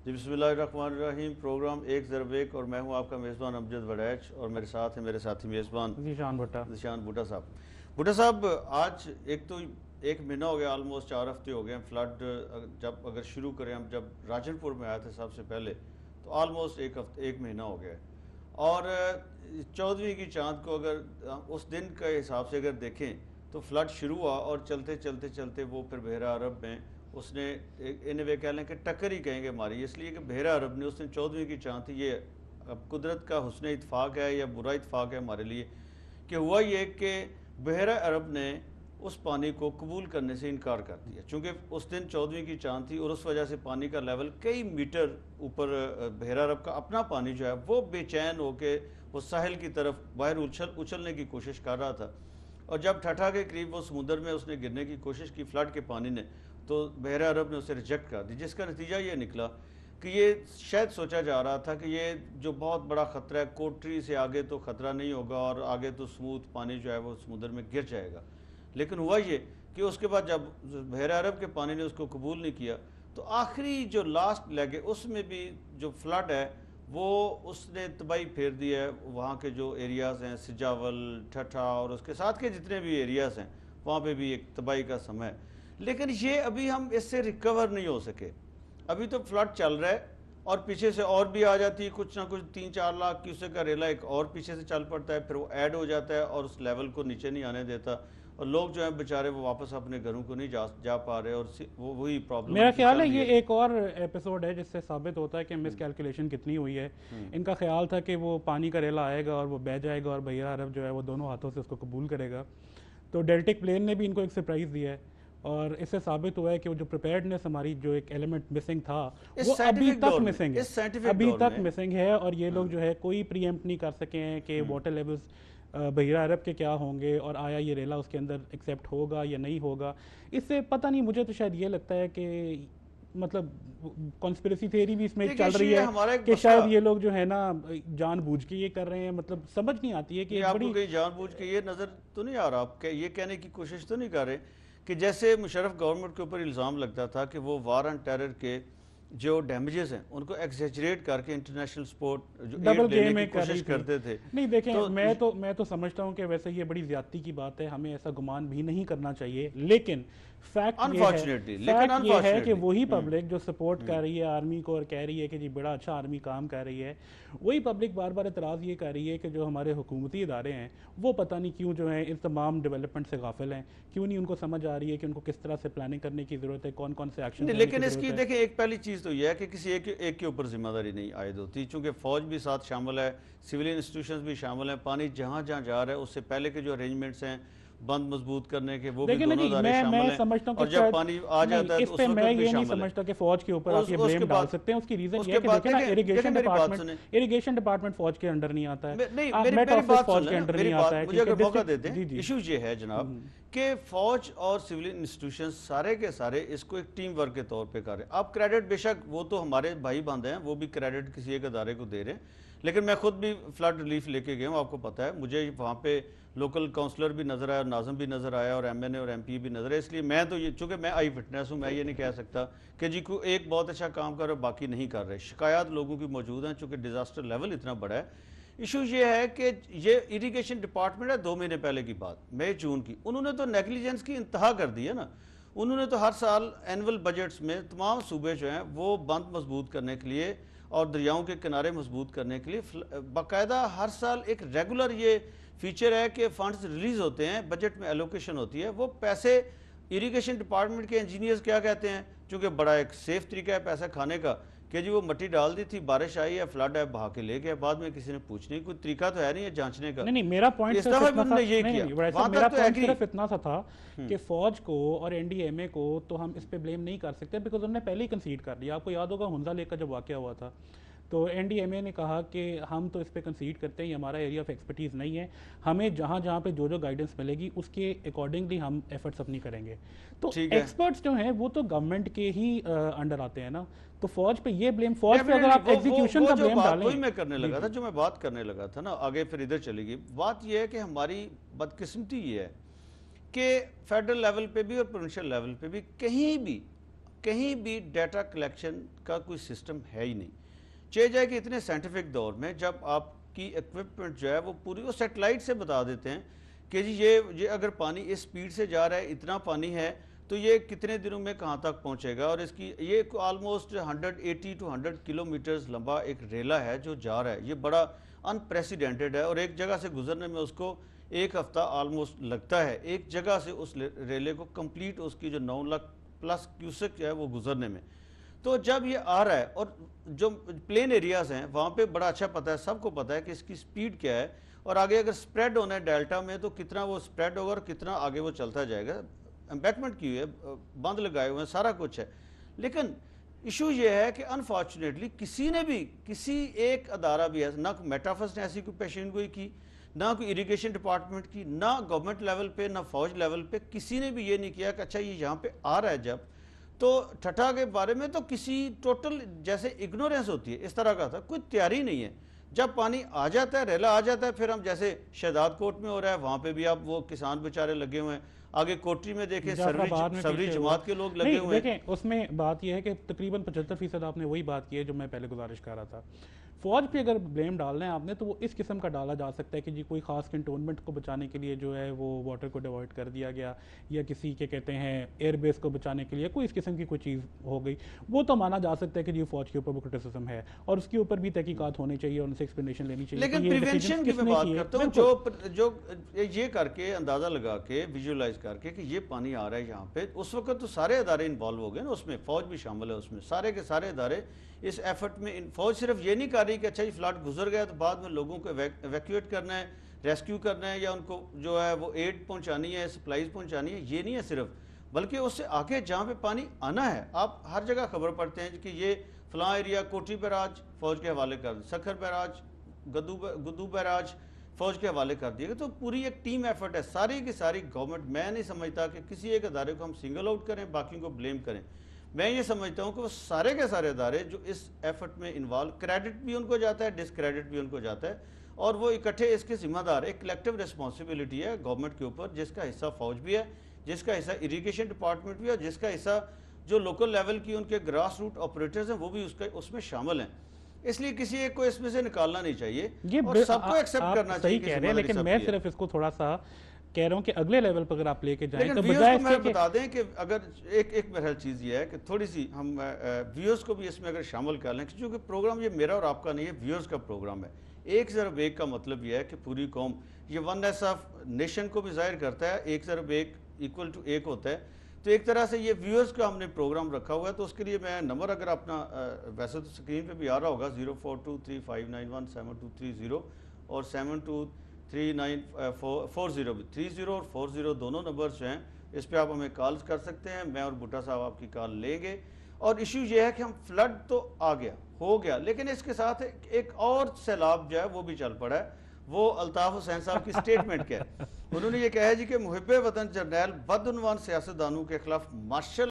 جی بسم اللہ الرحمن الرحیم، پروگرام ایک ضرب ایک، اور میں ہوں آپ کا میزبان امجد وڈیچ، اور میرے ساتھ ہیں میرے ساتھی میزبان ذیشان بھٹا بھٹا صاحب۔ بھٹا صاحب، آج ایک مہینہ ہو گیا، آلموسٹ 4 ہفتے ہو گئے ہیں فلڈ جب اگر شروع کریں ہم جب راجن پور میں آئے تھے سب سے پہلے، تو آلموسٹ ایک مہینہ ہو گیا ہے، اور 14ویں کی چاند کو اگر اس دن کے حساب سے اگر دیکھیں تو فلڈ شروع ہوا، اور چلتے چلتے چلتے وہ پھر بحیرہ عرب میں اس نے انوے کہہ لیں کہ ٹکر ہی کہیں گے ہماری، اس لیے کہ بحیرہ عرب نے اس دن 14ویں کی چاند تھی۔ یہ اب قدرت کا حسن اتفاق ہے یا برا اتفاق ہے ہمارے لیے کہ ہوا یہ کہ بحیرہ عرب نے اس پانی کو قبول کرنے سے انکار کر دیا، چونکہ اس دن 14ویں کی چاند تھی، اور اس وجہ سے پانی کا لیول کئی میٹر اوپر بحیرہ عرب کا اپنا پانی جو ہے وہ بے چین ہو کے وہ ساحل کی طرف باہر اچھلنے کی کوشش کر رہا تھا، اور جب ٹھٹھا کے قریب وہ سمندر میں اس نے گرنے کی کوشش کی فلڈ کے پانی نے، تو بحیرہ عرب نے اسے ریجیکٹ کر دی، جس کا نتیجہ یہ نکلا کہ یہ شاید سوچا جا رہا تھا کہ یہ جو بہت بڑا خطرہ ہے، کوٹری سے آگے تو خطرہ نہیں ہوگا اور آگے تو سموتھ پانی جو ہے وہ سمندر میں گر جائے گا، لیکن ہوا یہ کہ اس کے بعد جب بحیرہ عرب کے پانی نے اس کو قبول نہیں کیا، تو آخری جو لاسٹ لیگ ہے اس میں بھی جو فلڈ ہے وہ اس نے تباہی پھیر دی ہے۔ وہاں کے جو ایریاز ہیں سجاول، ٹھٹھا اور اس کے ساتھ کے جتنے بھی ایریاز ہیں وہاں پہ بھی ایک تباہی کا سمے ہے، لیکن یہ ابھی ہم اس سے ریکور نہیں ہو سکے، ابھی تو فلڈ چل رہا ہے، اور پیچھے سے اور بھی آ جاتی ہے کچھ نہ کچھ 3-4 لاکھ کیوسیک کا ریلا ایک اور پیچھے سے چل پڑتا ہے، پھر وہ ایڈ ہو جاتا ہے اور اس لیول کو نیچے نہیں آنے دیتا، اور لوگ جو ہیں بیچارے وہ واپس اپنے گھروں کو نہیں جا پا رہے، اور وہی پرابلم میرا خیال ہے یہ ایک اور ایپیسوڈ ہے جس سے ثابت ہوتا ہے کہ مس کیلکولیشن کتنی ہوئی ہے۔ ان کا خیال تھا کہ وہ پانی کا ریلا آئے گا اور وہ بہہ جائے گا اور بحیرہ عرب جو ہے وہ دونوں ہاتھوں سے اس کو قبول کرے گا، تو ڈیلٹک پلین نے بھی ان کو ایک سرپرائز دیا ہے، اور اس سے ثابت ہوا ہے کہ وہ جو پریپیئرڈنیس ہماری جو ایک ایلیمنٹ مسنگ تھا وہ ابھی تک مسنگ ہے، اور یہ لوگ جو ہے کوئی پری ایمپٹ نہیں کر سکے ہیں کہ واٹر لیولز بحیرہ عرب کے کیا ہوں گے، اور آیا یہ ریلا اس کے اندر ایکسیپٹ ہوگا یا نہیں ہوگا۔ اس سے پتہ نہیں، مجھے تو شاید یہ لگتا ہے کہ مطلب کانسپریسی تھیوری بھی اس میں چل رہی ہے کہ شاید یہ لوگ جو ہے نا جان بوجھ کے یہ کر رہے ہیں، مطلب سمجھ نہیں آتی ہے کہ آپ کو کہیں جان بوجھ کے یہ نظر تو نہیں آ رہا، آپ یہ کہنے کی کوشش تو نہیں کر رہے کہ جیسے مشرف گورنمنٹ کے اوپر الزام لگتا تھا کہ وہ وار آن ٹیرر کے جو ڈیمیجز ہیں ان کو ایکزیجریٹ کر کے انٹرنیشنل سپورٹ ڈبل گیم میں کوشش کرتے تھے۔ نہیں دیکھیں، میں تو سمجھتا ہوں کہ ویسے یہ بڑی زیادتی کی بات ہے، ہمیں ایسا گمان بھی نہیں کرنا چاہیے، لیکن فیکٹ یہ ہے کہ وہی پبلک جو سپورٹ کر رہی ہے آرمی کو اور کہہ رہی ہے کہ جی بڑا اچھا آرمی کام کر رہی ہے، وہی پبلک بار بار اعتراض یہ کر رہی ہے کہ جو ہمارے حکومتی ادارے ہیں وہ پتہ نہیں کیوں جو ہیں اس تمام ڈیولپمنٹ سے غافل ہیں، کیوں نہیں ان کو سمجھ آ رہی ہے کہ ان کو کس طرح سے پلاننگ کرنے کی ضرورت ہے، کون کون سے ایکشن لینے کی ضرورت ہے۔ لیکن اس کی دیکھیں ایک پہلی چیز تو یہ ہے کہ کسی ایک کے اوپر ذمہ داری نہیں عائد ہوتی، چونکہ فوج بھی ساتھ شامل ہے، سول انسٹیٹیوشنز بھی شامل ہیں، پانی جہاں جہاں جا رہا ہے اس سے پہلے کے جو ارینجمنٹس ہیں بند مضبوط کرنے کے وہ بھی دونوں ادارے شامل ہیں، اور جب پانی آ جاتا ہے تو اس وقت بھی شامل ہے۔ میں یہ نہیں سمجھتا کہ فوج کے اوپر آپ یہ بلیم ڈال سکتے ہیں، اس کی ریزن یہ ہے کہ دیکھیں نا اریگیشن ڈپارٹمنٹ فوج کے انڈر نہیں آتا ہے، میٹ آفس فوج کے انڈر نہیں آتا ہے۔ مجھے اگر موقع دیتے ہیں، ایشو یہ ہے جناب کہ فوج اور سول انسٹیٹیوشنز سارے کے سارے اس کو ایک ٹیم ورک کے طور پہ کر رہے ہیں۔ آپ کریڈٹ بے شک وہ تو ہمارے بھائی بندے ہیں، وہ بھی کریڈٹ کسی ایک ادارے کو دے رہے ہیں، لیکن میں خود بھی فلڈ ریلیف لے کے گیا ہوں، آپ کو پتہ ہے، مجھے وہاں پہ لوکل کونسلر بھی نظر آیا اور ناظم بھی نظر آیا اور ایم این اے اور ایم پی بھی نظر آیا، اس لیے میں تو یہ چونکہ میں آئی فٹنس ہوں، میں یہ نہیں کہہ سکتا کہ جی کوئی ایک بہت اچھا کام کر رہا ہے باقی نہیں کر رہے، شکایات لوگوں کی موجود ہیں، چونکہ ڈیزاسٹر لیول اتنا بڑا ہے۔ ایشو یہ ہے کہ یہ اریگیشن ڈپارٹمنٹ ہے 2 مہینے پہلے کی بات، مئی جون کی، انہوں نے تو نیگلیجنس کی انتہا کر دی ہے نا، انہوں نے تو ہر سال اینول بجٹس میں تمام صوبے جو ہیں وہ بند مضبوط کرنے کے لیے اور دریاؤں کے کنارے مضبوط کرنے کے لیے باقاعدہ ہر سال ایک ریگولر یہ فیچر ہے کہ فنڈز ریلیز ہوتے ہیں، بجٹ میں ایلوکیشن ہوتی ہے، وہ پیسے اریگیشن ڈپارٹمنٹ کے انجینئرز کیا کہتے ہیں، چونکہ بڑا ایک سیف طریقہ ہے پیسہ کھانے کا کہ جی وہ مٹی ڈال دی تھی، بارش آئی ہے، فلڈ ہے، بہا کے لے گیا، بعد میں کسی نے پوچھنے کوئی طریقہ تو ہے نہیں ہے جانچنے کا۔ نہیں میرا پوائنٹ صرف اتنا سا تھا کہ فوج کو اور این ڈی ایم اے کو تو ہم اس پہ بلیم نہیں کر سکتے بیکاز انہوں نے پہلے ہی کنسیڈ کر لیا۔ آپ کو یاد ہوگا ہنزا لیک کا جب واقعہ ہوا تھا تو این ڈی ایم اے نے کہا کہ ہم تو اس پہ کنسیڈ کرتے ہیں، یہ ہمارا ایریا آف ایکسپرٹیز نہیں ہے، ہمیں جہاں جہاں پہ جو گائیڈنس ملے گی اس کے اکارڈنگلی ہم ایفرٹس اپنی کریں گے۔ تو ایکسپرٹس جو ہیں وہ تو گورنمنٹ کے ہی انڈر آتے ہیں نا، تو فوج پہ یہ بلیم، فوج پہ اگر آپ ایگزیکیوشن کا بلیم ڈالیں۔ وہی میں کرنے لگا تھا جو میں بات کرنے لگا تھا نا، آگے پھر ادھر چلی گئی بات۔ یہ ہے کہ ہماری بدقسمتی یہ ہے کہ فیڈرل لیول پہ بھی اور پروونشل لیول پہ بھی کہیں بھی ڈیٹا کلیکشن کا کوئی سسٹم ہے ہی نہیں. چاہے جائے کہ اتنے سائنٹیفک دور میں جب آپ کی ایکوپمنٹ جو ہے وہ پوری وہ سیٹلائٹ سے بتا دیتے ہیں کہ جی یہ اگر پانی اس سپیڈ سے جا رہا ہے, اتنا پانی ہے, تو یہ کتنے دنوں میں کہاں تک پہنچے گا, اور اس کی یہ آلموسٹ 180 to 100 کلومیٹرز لمبا ایک ریلا ہے جو جا رہا ہے. یہ بڑا انپریسیڈنٹڈ ہے, اور ایک جگہ سے گزرنے میں اس کو ایک ہفتہ آلموسٹ لگتا ہے, ایک جگہ سے اس ریلے کو کمپلیٹ اس کی جو 9 لاکھ پلس کیوسک ہے وہ گزرنے میں. تو جب یہ آ رہا ہے, اور جو پلین ایریاز ہیں وہاں پہ بڑا اچھا پتہ ہے, سب کو پتہ ہے کہ اس کی سپیڈ کیا ہے, اور آگے اگر سپریڈ ہونا ہے ڈیلٹا میں تو کتنا وہ سپریڈ ہوگا اور کتنا آگے وہ چلتا جائے گا. امبیکمنٹ کی ہوئی ہے, بند لگائے ہوئے ہیں, سارا کچھ ہے. لیکن ایشو یہ ہے کہ انفارچونیٹلی کسی نے بھی, کسی ایک ادارہ بھی ہے, نہ میٹافس نے ایسی کوئی پیشین گوئی کی, نہ کوئی اریگیشن ڈپارٹمنٹ کی, نہ گورنمنٹ لیول پہ, نہ فوج لیول پہ, کسی نے بھی یہ نہیں کیا کہ اچھا یہ یہاں پہ آ رہا ہے جب, تو ٹھٹھا کے بارے میں تو کسی ٹوٹل جیسے اگنورینس ہوتی ہے اس طرح کا تھا, کوئی تیاری نہیں ہے. جب پانی آ جاتا ہے, ریلا آ جاتا ہے, پھر ہم جیسے شہداد کوٹ میں ہو رہا ہے وہاں پہ بھی آپ وہ کسان بیچارے لگے ہوئے ہیں, آگے کوٹری میں دیکھیں سروری جماعت کے لوگ لگے ہوئے ہیں. دیکھیں اس میں بات یہ ہے کہ تقریباً 75% آپ نے وہی بات کی ہے جو میں پہلے گزارش کر رہا تھا. فوج پہ اگر بلیم ڈالنا ہے آپ نے تو وہ اس قسم کا ڈالا جا سکتا ہے کہ جی کوئی خاص کنٹونمنٹ کو بچانے کے لیے جو ہے وہ واٹر کو ڈیوائڈ کر دیا گیا, یا کسی کے کہتے ہیں ایئر بیس کو بچانے کے لیے کوئی اس قسم کی کوئی چیز ہو گئی, وہ تو مانا جا سکتا ہے کہ جی فوج کے اوپر وہ کرٹیسزم ہے, اور اس کے اوپر بھی تحقیقات ہونی چاہیے, ان سے ایکسپلینیشن لینی چاہیے. لیکن پریونشن کی میں بات کرتا ہوں, جو یہ کر کے اندازہ لگا کے ویژولائز کر کے کہ یہ پانی آ رہا ہے یہاں پہ, اس وقت تو سارے ادارے انوالو ہو گئے نا, اس میں فوج بھی شامل ہے, اس میں سارے کے سارے ادارے اس ایفرٹ میں. فوج صرف یہ نہیں کر رہی کہ اچھا یہ فلڈ گزر گیا تو بعد میں لوگوں کو ایویکویٹ کرنا ہے, ریسکیو کرنا ہے, یا ان کو جو ہے وہ ایڈ پہنچانی ہے, سپلائیز پہنچانی ہے, یہ نہیں ہے صرف, بلکہ اس سے آگے جہاں پہ پانی آنا ہے. آپ ہر جگہ خبر پڑھتے ہیں کہ یہ فلاں ایریا کوٹری بیراج فوج کے حوالے کر, سکھر بیراج, گدو بیراج فوج کے حوالے کر دیے گا. تو پوری ایک ٹیم ایفرٹ ہے, ساری کی ساری گورنمنٹ. میں نہیں سمجھتا کہ کسی ایک ادارے کو ہم سنگل آؤٹ کریں, باقیوں کو بلیم کریں. میں یہ سمجھتا ہوں کہ وہ سارے کے سارے ادارے جو اس ایفرٹ میں انوالو, کریڈٹ بھی ان کو جاتا ہے, ڈسکریڈٹ بھی ان کو جاتا ہے, اور وہ اکٹھے اس کے ذمہ دار. ایک کلیکٹیو ریسپانسبلٹی ہے گورنمنٹ کے اوپر, جس کا حصہ فوج بھی ہے, جس کا حصہ اریگیشن ڈپارٹمنٹ بھی ہے, جس کا حصہ جو لوکل لیول کی ان کے گراس روٹ آپریٹرز ہیں وہ بھی اس میں شامل ہیں. اس لیے کسی ایک کو اس میں سے نکالنا نہیں چاہیے, اور سب کو ایکسیپٹ کرنا چاہیے. صحیح کہہ رہے ہیں, لیکن میں صرف اس کو تھوڑا سا کہہ رہا ہوں کہ اگلے لیول پر اگر آپ لے کے جائیں تو بجائے میں بتا دیں کہ اگر ایک بہرحال چیز یہ ہے کہ تھوڑی سی ہم ویورز کو بھی اس میں اگر شامل کر لیں, کیونکہ پروگرام یہ میرا اور آپ کا نہیں ہے, ویورز کا پروگرام ہے. ایک ضرب ایک کا مطلب یہ ہے کہ پوری قوم, یہ وننس آف نیشن کو بھی ظاہر کرتا ہے, ایک ضرب ایک ایکول ٹو ایک ہوتا ہے. تو ایک طرح سے یہ ویورز کا ہم نے پروگرام رکھا ہوا ہے. تو اس کے لیے میں نمبر اگر اپنا, ویسے تو سکرین پہ بھی آ رہا ہوگا, 0423591723 اور 723940 بھی, 30 اور 40 دونوں نمبرز جو ہیں اس پہ آپ ہمیں کالز کر سکتے ہیں. میں اور بھٹا صاحب آپ کی کال لیں گے. اور ایشو یہ ہے کہ ہم فلڈ تو آ گیا, ہو گیا, لیکن اس کے ساتھ ایک اور سیلاب جو ہے وہ بھی چل پڑا ہے. وہ الطاف حسین صاحب کی سٹیٹمنٹ کیا ہے, انہوں نے یہ کہا ہے جی کہ محب وطن جرنیل بدعنوان سیاستدانوں کے خلاف مارشل